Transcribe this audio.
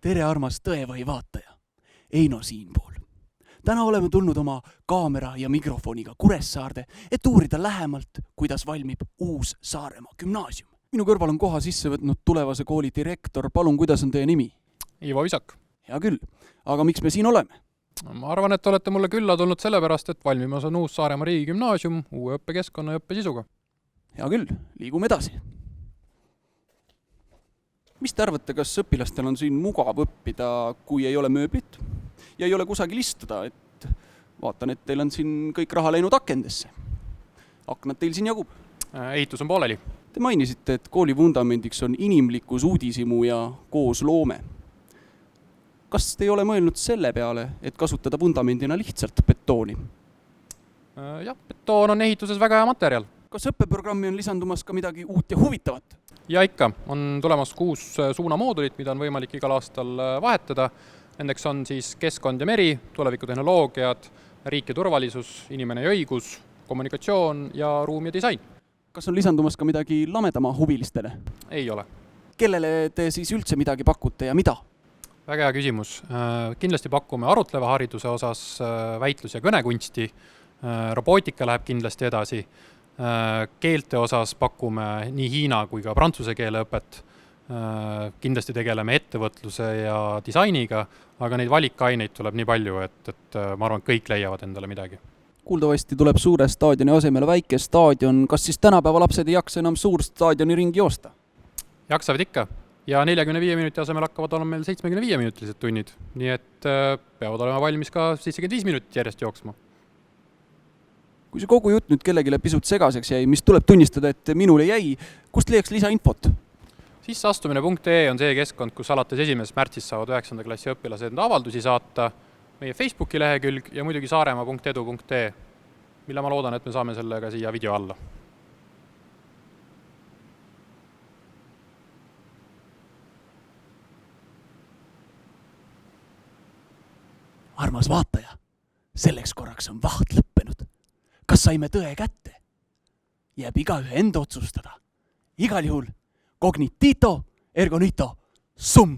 Tere armas tõevõi vaataja, Eino siinpool. Täna oleme tulnud oma kaamera ja mikrofoniga Kuressaarde, et uurida lähemalt, kuidas valmib uus Saaremaa gümnaasium. Minu kõrval on koha sisse võtnud tulevase kooli direktor. Palun, kuidas on teie nimi? Ivo Isak. Hea küll, aga miks me siin oleme? Ma arvan, et olete mulle külla tulnud sellepärast, et valmimas on uus Saaremaa riigigümnaasium uue õppekeskkonna ja õppesisuga. Hea küll, liigume edasi. Mis te arvate, kas õpilastel on siin mugav õppida, kui ei ole mööblit ja ei ole kusagil istuda, et vaatan, et teil on siin kõik raha läinud akendesse. Aknad teil siin jagub. Ehitus on pooleli. Te mainisite, et kooli vundamendiks on inimlikkus, uudishimu ja koos loome. Kas te ei ole mõelnud selle peale, et kasutada vundamendina lihtsalt betooni? Jah, betoon on ehituses väga hea materjal. Kas õppeprogrammi on lisandumas ka midagi uut ja huvitavat? Ja ikka, on tulemas 6 suunamoodulit, mida on võimalik igal aastal vahetada. Nendeks on siis keskkond ja meri, tulevikutehnoloogiad, riik ja turvalisus, inimene ja õigus, kommunikatsioon ja ruum ja disain. Kas on lisandumas ka midagi lamedama huvilistele? Ei ole. Kellele te siis üldse midagi pakute ja mida? Väga hea küsimus. Kindlasti pakume arutleva hariduse osas väitlus- ja kõnekunsti. Robootika läheb kindlasti edasi. Keelte osas pakume nii hiina kui ka prantsuse keele õpet. Kindlasti tegeleme ettevõtluse ja disainiga, aga neid valikaineid tuleb nii palju, et ma arvan, kõik leiavad endale midagi. Kuuldavasti tuleb suure staadioni asemele väike staadion. Kas siis tänapäeva lapsed ei jaksa enam suur staadioni ringi joosta? Jaksavad ikka. Ja 45 minuti asemel hakkavad olema meil 75-minutilised tunnid. Nii et peavad olema valmis ka 75 minutit järjest jooksma. Kui see kogu jutt nüüd kellegile pisut segaseks jäi, mis tuleb tunnistada, et minule jäi, kust leiaks lisainfot? Sisseastumine.ee on see keskkond, kus alates 1. märtsist saavad 9. klassi õpilased enda avaldusi saata, meie Facebooki lehekülg ja muidugi saaremaa.edu.ee, mille ma loodan, et me saame sellega siia video alla. Armas vaataja, selleks korraks on vaht lõppenud. Kas saime tõe kätte? Jääb igaühe enda otsustada. Igal juhul, cognitito, ergo nito, sum.